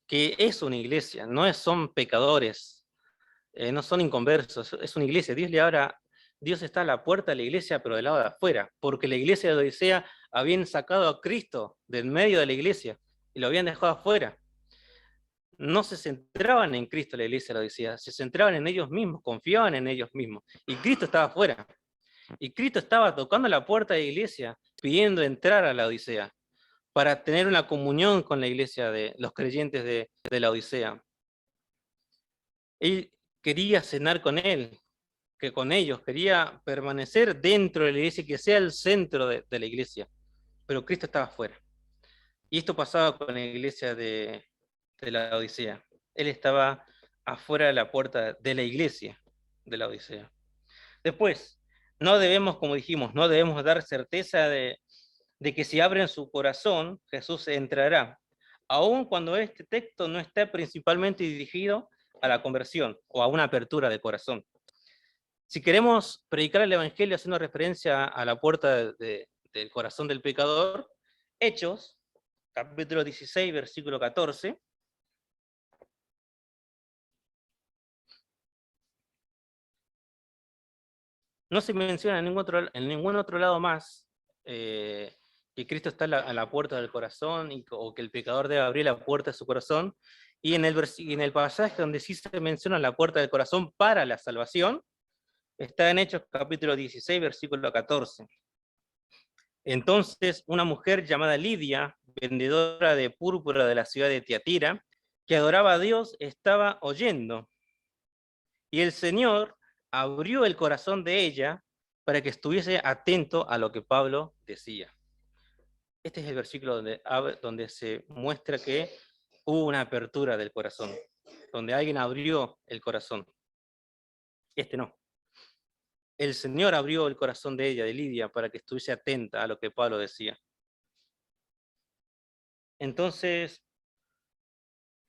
que es una iglesia, son pecadores, no son inconversos, es una iglesia. Dios está a la puerta de la iglesia, pero del lado de afuera, porque la iglesia de Odisea habían sacado a Cristo del medio de la iglesia y lo habían dejado afuera. No se centraban en Cristo la iglesia de la Odisea, se centraban en ellos mismos, confiaban en ellos mismos, y Cristo estaba afuera. Y Cristo estaba tocando la puerta de la iglesia, pidiendo entrar a la Odisea, para tener una comunión con la iglesia de los creyentes de la Odisea. Él quería cenar con ellos, quería permanecer dentro de la iglesia, que sea el centro de la iglesia, pero Cristo estaba afuera. Y esto pasaba con la iglesia de la Odisea. Él estaba afuera de la puerta de la iglesia de la Odisea. Después, no debemos, como dijimos, no debemos dar certeza de que si abren su corazón, Jesús entrará, aun cuando este texto no esté principalmente dirigido a la conversión o a una apertura de corazón. Si queremos predicar el Evangelio haciendo referencia a la puerta del corazón del pecador, Hechos, capítulo 16, versículo 14, no se menciona en ningún otro lado más que Cristo está a la puerta del corazón o que el pecador debe abrir la puerta de su corazón. Y en el pasaje donde sí se menciona la puerta del corazón para la salvación, está en Hechos capítulo 16, versículo 14. Entonces una mujer llamada Lidia, vendedora de púrpura de la ciudad de Tiatira, que adoraba a Dios, estaba oyendo. Y el Señor abrió el corazón de ella para que estuviese atento a lo que Pablo decía. Este es el versículo donde se muestra que hubo una apertura del corazón, donde alguien abrió el corazón. Este no. El Señor abrió el corazón de ella, de Lidia, para que estuviese atenta a lo que Pablo decía. Entonces,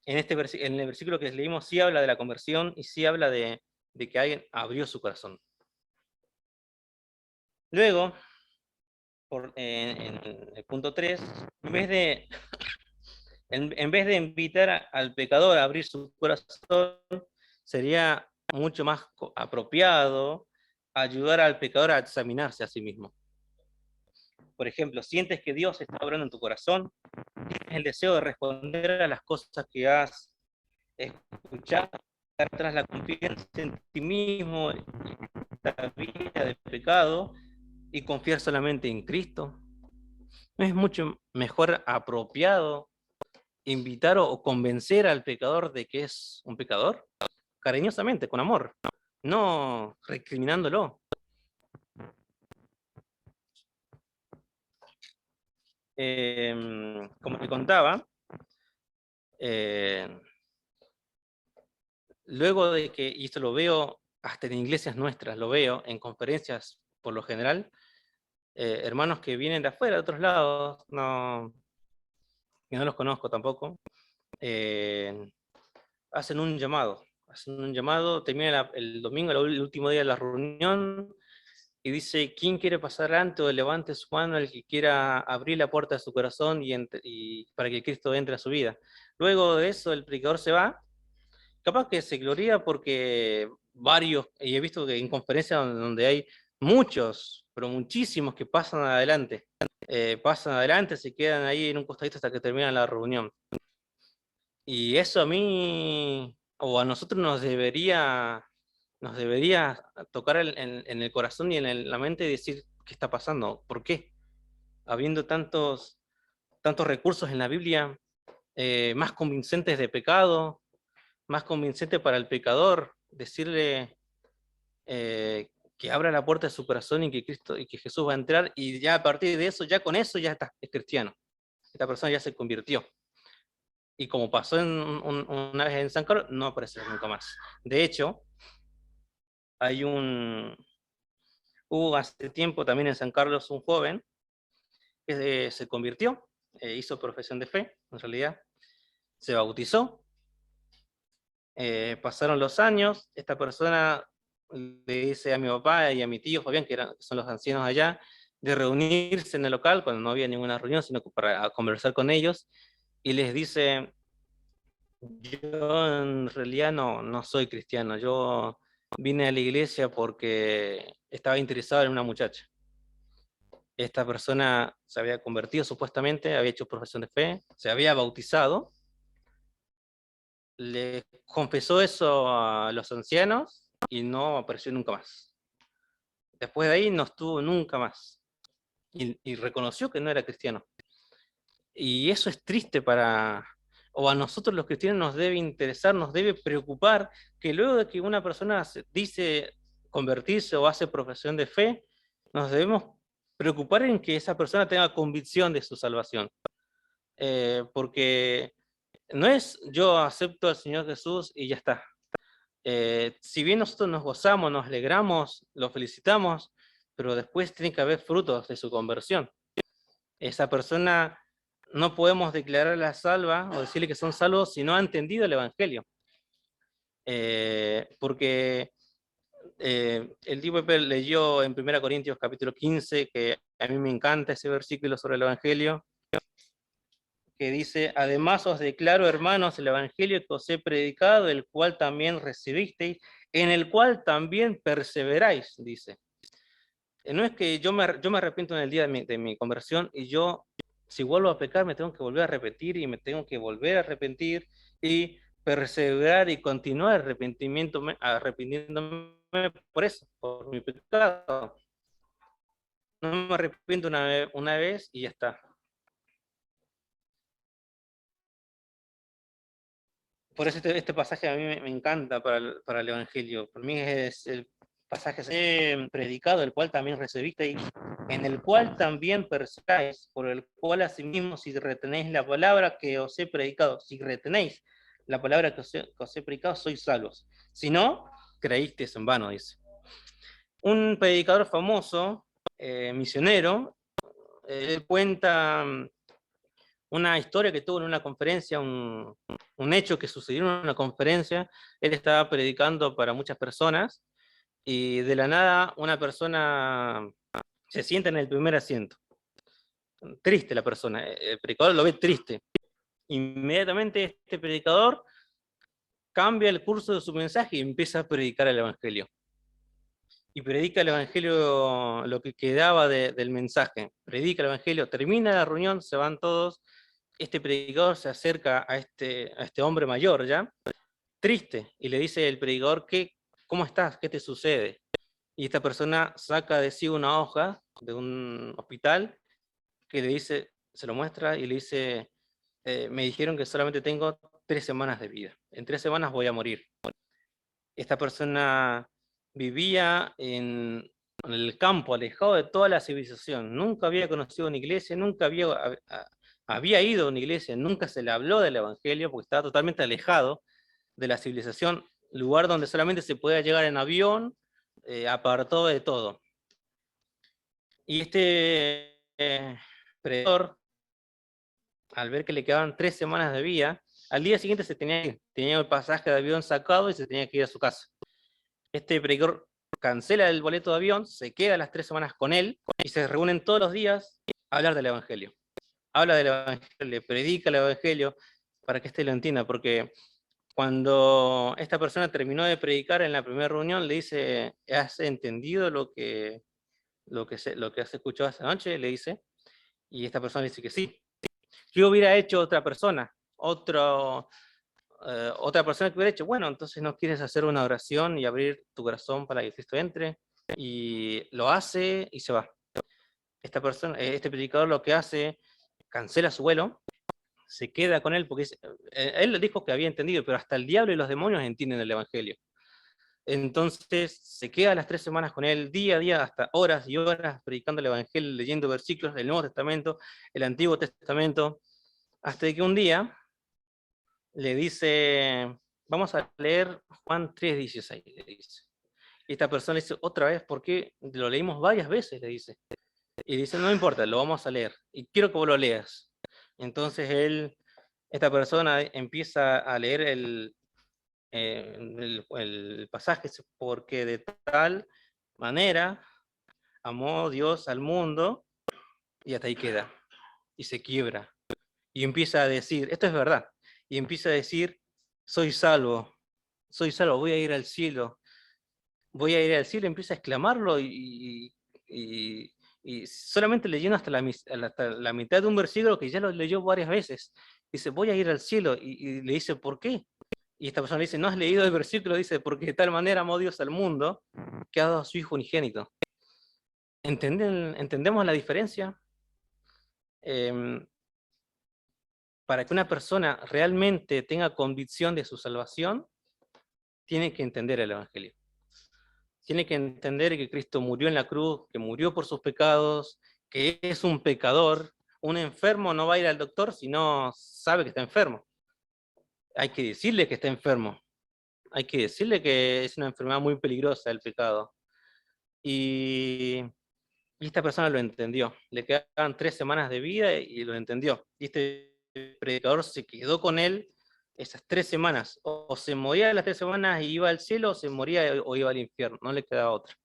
en el versículo que leímos sí habla de la conversión y sí habla de que alguien abrió su corazón. Luego, en el punto 3, en vez de invitar al pecador a abrir su corazón, sería mucho más apropiado ayudar al pecador a examinarse a sí mismo. Por ejemplo, sientes que Dios está obrando en tu corazón, tienes el deseo de responder a las cosas que has escuchado, dejar atrás la confianza en ti mismo, la vida del pecado, y confiar solamente en Cristo. ¿No es mucho mejor apropiado invitar o convencer al pecador de que es un pecador? Cariñosamente, con amor, no recriminándolo. Como te contaba, luego de que, y esto lo veo hasta en iglesias nuestras, lo veo en conferencias por lo general, hermanos que vienen de afuera, de otros lados, que no los conozco tampoco, hacen un llamado, termina el domingo, el último día de la reunión, y dice: ¿quién quiere pasar adelante? O levante su mano el que quiera abrir la puerta de su corazón y para que Cristo entre a su vida. Luego de eso el predicador se va, capaz que se gloria porque varios, y he visto que en conferencias donde hay muchos, pero muchísimos que pasan adelante, se quedan ahí en un costadito hasta que termina la reunión. Y eso a mí, o a nosotros nos debería nos debería tocar en el corazón y en la mente y decir, ¿qué está pasando? ¿Por qué? Habiendo tantos recursos en la Biblia, más convincentes de pecado, más convincente para el pecador, decirle que abra la puerta de su corazón y que Cristo y que Jesús va a entrar, y ya a partir de eso, ya con eso ya está, es cristiano. Esta persona ya se convirtió. Y como pasó una vez en San Carlos, no aparecerá nunca más. De hecho, hay hubo hace tiempo también en San Carlos un joven que se convirtió, hizo profesión de fe, en realidad, se bautizó, pasaron los años, esta persona le dice a mi papá y a mi tío Fabián, que son los ancianos allá, de reunirse en el local cuando no había ninguna reunión, sino para conversar con ellos, y les dice, yo en realidad no soy cristiano, yo vine a la iglesia porque estaba interesado en una muchacha. Esta persona se había convertido supuestamente, había hecho profesión de fe, se había bautizado, le confesó eso a los ancianos y no apareció nunca más. Después de ahí no estuvo nunca más. Y reconoció que no era cristiano. Y eso es triste o a nosotros los cristianos nos debe interesar, nos debe preocupar que luego de que una persona dice convertirse o hace profesión de fe, nos debemos preocupar en que esa persona tenga convicción de su salvación. Porque no es yo acepto al Señor Jesús y ya está. Si bien nosotros nos gozamos, nos alegramos, lo felicitamos, pero después tiene que haber frutos de su conversión. Esa persona no podemos declararla salva o decirle que son salvos si no ha entendido el Evangelio. Porque el tipo leyó en 1 Corintios capítulo 15, que a mí me encanta ese versículo sobre el Evangelio, que dice, además os declaro, hermanos, el Evangelio que os he predicado, el cual también recibisteis, en el cual también perseveráis, dice. No es que yo me arrepiento en el día de mi conversión y yo, si vuelvo a pecar, me tengo que volver a repetir y me tengo que volver a arrepentir y perseverar y continuar arrepintiéndome por eso, por mi pecado. No me arrepiento una vez y ya está. Por eso este pasaje a mí me encanta para el Evangelio. Por mí es el pasaje predicado, el cual también recibisteis, en el cual también perseveráis, por el cual asimismo si retenéis la palabra que os he predicado, si retenéis la palabra que os he predicado, sois salvos. Si no, creísteis en vano, dice. Un predicador famoso, misionero, cuenta una historia que tuvo en una conferencia, un hecho que sucedió en una conferencia. Él estaba predicando para muchas personas y de la nada una persona se sienta en el primer asiento. Triste la persona, el predicador lo ve triste. Inmediatamente este predicador cambia el curso de su mensaje y empieza a predicar el Evangelio. Y predica el Evangelio, lo que quedaba del mensaje. Predica el Evangelio, termina la reunión, se van todos. Este predicador se acerca a este hombre mayor ya, triste, y le dice el predicador, ¿cómo estás? ¿Qué te sucede? Y esta persona saca de sí una hoja de un hospital que le dice, se lo muestra y le dice, me dijeron que solamente tengo 3 semanas de vida. En 3 semanas voy a morir. Esta persona vivía en el campo, alejado de toda la civilización. Nunca había conocido una iglesia, nunca había ido a una iglesia, nunca se le habló del Evangelio, porque estaba totalmente alejado de la civilización, lugar donde solamente se podía llegar en avión, apartado de todo. Y este predicador, al ver que le quedaban 3 semanas de vida, al día siguiente tenía el pasaje de avión sacado y se tenía que ir a su casa. Este predicador cancela el boleto de avión, se queda las 3 semanas con él y se reúnen todos los días a hablar del Evangelio. Habla del Evangelio, le predica el Evangelio para que éste lo entienda, porque cuando esta persona terminó de predicar en la primera reunión, le dice, ¿has entendido lo que has escuchado esta noche? Le dice, y esta persona dice que sí. ¿Qué hubiera hecho otra persona? otra persona que hubiera dicho, bueno, entonces no quieres hacer una oración y abrir tu corazón para que Cristo entre, y lo hace y se va. Esta persona, este predicador lo que hace, cancela su vuelo, se queda con él, porque él dijo que había entendido, pero hasta el diablo y los demonios entienden el Evangelio. Entonces se queda las 3 semanas con él, día a día, hasta horas y horas, predicando el Evangelio, leyendo versículos del Nuevo Testamento, el Antiguo Testamento, hasta que un día le dice, vamos a leer Juan 3:16, le dice. Y esta persona le dice, otra vez, ¿por qué? Lo leímos varias veces, le dice. Y dice, no importa, lo vamos a leer, y quiero que vos lo leas. Entonces esta persona empieza a leer el pasaje, porque de tal manera amó Dios al mundo, y hasta ahí queda, y se quiebra, y empieza a decir, esto es verdad, y empieza a decir, soy salvo, voy a ir al cielo, empieza a exclamarlo, y solamente leyendo hasta la mitad de un versículo que ya lo leyó varias veces, dice, voy a ir al cielo, y le dice, ¿por qué? Y esta persona le dice, ¿no has leído el versículo? Dice, porque de tal manera amó Dios al mundo, que ha dado a su Hijo unigénito. ¿Entendemos la diferencia? Para que una persona realmente tenga convicción de su salvación, tiene que entender el Evangelio. Tiene que entender que Cristo murió en la cruz, que murió por sus pecados, que es un pecador. Un enfermo no va a ir al doctor si no sabe que está enfermo. Hay que decirle que está enfermo. Hay que decirle que es una enfermedad muy peligrosa el pecado. Y esta persona lo entendió. Le quedaban 3 semanas de vida y lo entendió. Y este predicador se quedó con él esas 3 semanas. O se moría las 3 semanas y iba al cielo, o se moría o iba al infierno. No le quedaba otra.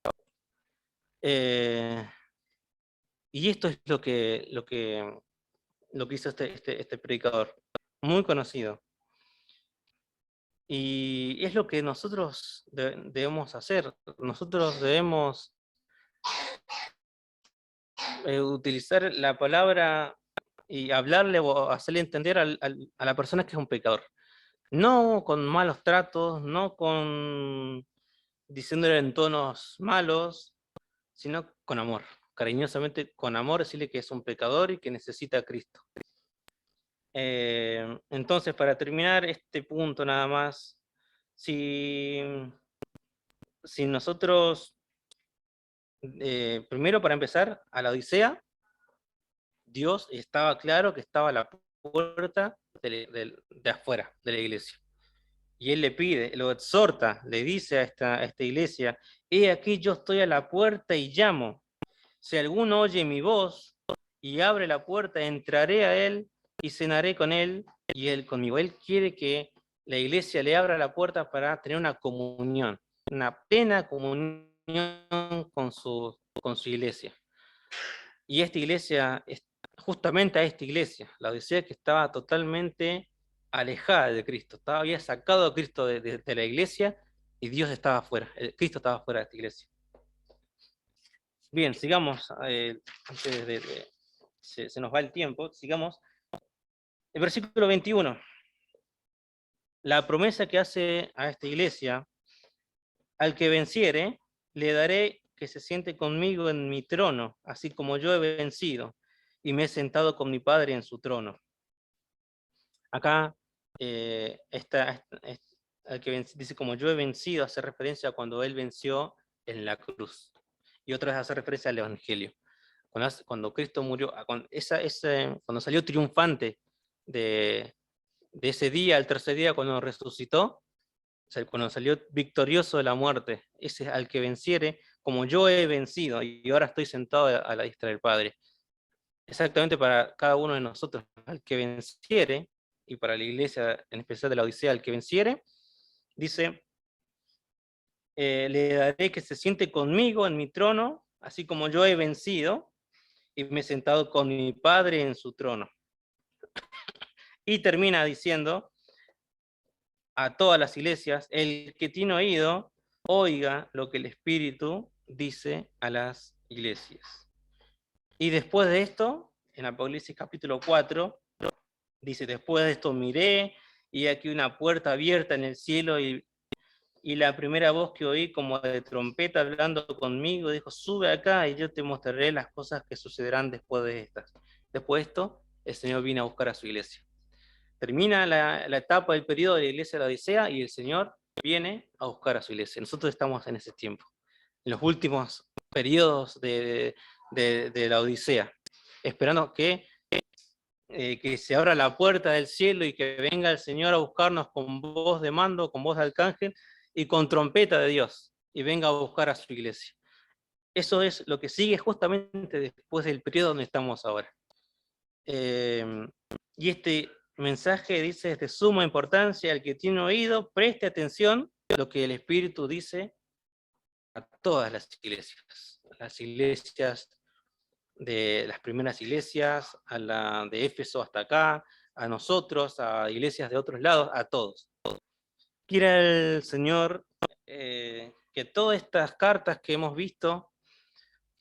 Y esto es lo que hizo este predicador. Muy conocido. Y es lo que nosotros debemos hacer. Nosotros debemos utilizar la palabra y hablarle o hacerle entender a la persona que es un pecador. No con malos tratos, no diciéndole en tonos malos, sino con amor. Cariñosamente, con amor, decirle que es un pecador y que necesita a Cristo. Entonces, para terminar este punto nada más, si nosotros, primero para empezar, a la Odisea, Dios estaba claro que estaba a la puerta de afuera de la iglesia. Y él le pide, lo exhorta, le dice a esta iglesia, he aquí yo estoy a la puerta y llamo. Si alguno oye mi voz y abre la puerta, entraré a él y cenaré con él y él conmigo. Él quiere que la iglesia le abra la puerta para tener una comunión, una plena comunión con su iglesia. Y esta iglesia, justamente a esta iglesia, la Odisea, que estaba totalmente alejada de Cristo, había sacado a Cristo de la iglesia y Dios estaba afuera, Cristo estaba fuera de esta iglesia. Bien, sigamos, antes se nos va el tiempo, sigamos. El versículo 21, la promesa que hace a esta iglesia, al que venciere, le daré que se siente conmigo en mi trono, así como yo he vencido, y me he sentado con mi Padre en su trono. Acá, al que dice, como yo he vencido, hace referencia a cuando él venció en la cruz. Y otra vez hace referencia al Evangelio. Cuando Cristo murió, cuando salió triunfante de ese día, el tercer día, cuando resucitó, o sea, cuando salió victorioso de la muerte, ese al que venciere, como yo he vencido, y ahora estoy sentado a la diestra del Padre. Exactamente para cada uno de nosotros, al que venciere, y para la iglesia, en especial de la Odisea, al que venciere, dice, le daré que se siente conmigo en mi trono, así como yo he vencido, y me he sentado con mi Padre en su trono. Y termina diciendo a todas las iglesias, el que tiene oído, oiga lo que el Espíritu dice a las iglesias. Y después de esto, en Apocalipsis capítulo 4, dice, después de esto miré, y aquí una puerta abierta en el cielo, y la primera voz que oí como de trompeta hablando conmigo dijo, sube acá y yo te mostraré las cosas que sucederán después de estas. Después de esto, el Señor vino a buscar a su iglesia. Termina la etapa del periodo de la iglesia de la Odisea y el Señor viene a buscar a su iglesia. Nosotros estamos en ese tiempo, en los últimos periodos de la Odisea, esperando que se abra la puerta del cielo y que venga el Señor a buscarnos con voz de mando, con voz de arcángel y con trompeta de Dios, y venga a buscar a su iglesia. Eso es lo que sigue justamente después del periodo donde estamos ahora. Y este mensaje dice, es de suma importancia, el que tiene oído, preste atención a lo que el Espíritu dice a todas las iglesias de las primeras iglesias, a la de Éfeso hasta acá, a nosotros, a iglesias de otros lados, a todos. Quiera el Señor que todas estas cartas que hemos visto,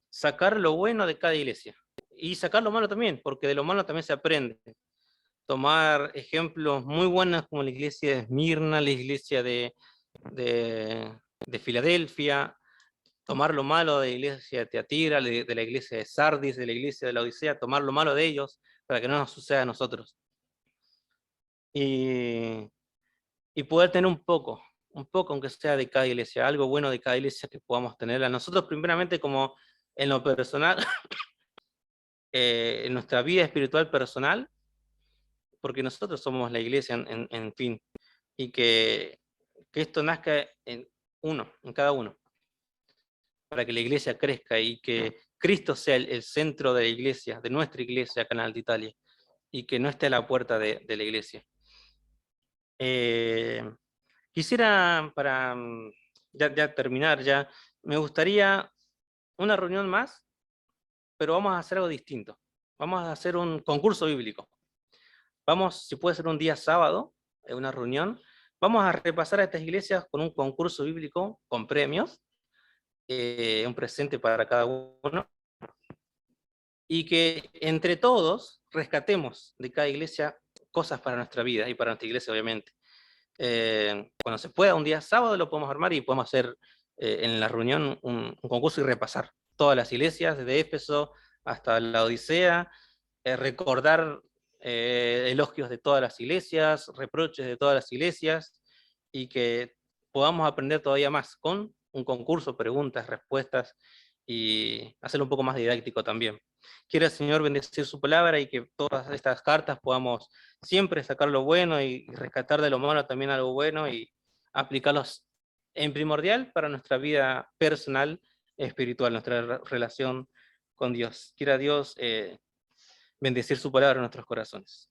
sacar lo bueno de cada iglesia, y sacar lo malo también, porque de lo malo también se aprende. Tomar ejemplos muy buenos como la iglesia de Esmirna, la iglesia de Filadelfia, tomar lo malo de la iglesia de Teatira, de la iglesia de Sardis, de la iglesia de la Odisea, tomar lo malo de ellos para que no nos suceda a nosotros. Y poder tener un poco, aunque sea de cada iglesia, algo bueno de cada iglesia que podamos tener. A nosotros primeramente como en lo personal, en nuestra vida espiritual personal, porque nosotros somos la iglesia en fin, y que esto nazca en cada uno, para que la iglesia crezca y que Cristo sea el centro de la iglesia, de nuestra iglesia, Canal de Italia, y que no esté a la puerta de la iglesia. Quisiera, para ya terminar, me gustaría una reunión más, pero vamos a hacer algo distinto. Vamos a hacer un concurso bíblico. Vamos, si puede ser un día sábado, una reunión, vamos a repasar a estas iglesias con un concurso bíblico con premios, un presente para cada uno, y que entre todos rescatemos de cada iglesia cosas para nuestra vida y para nuestra iglesia, obviamente. Cuando se pueda, un día sábado lo podemos armar y podemos hacer en la reunión un concurso y repasar todas las iglesias, desde Éfeso hasta la Odisea, recordar elogios de todas las iglesias, reproches de todas las iglesias, y que podamos aprender todavía más con un concurso, preguntas, respuestas, y hacerlo un poco más didáctico también. Quiera el Señor bendecir su palabra y que todas estas cartas podamos siempre sacar lo bueno y rescatar de lo malo también algo bueno y aplicarlos en primordial para nuestra vida personal, espiritual, nuestra relación con Dios. Quiera Dios bendecir su palabra en nuestros corazones.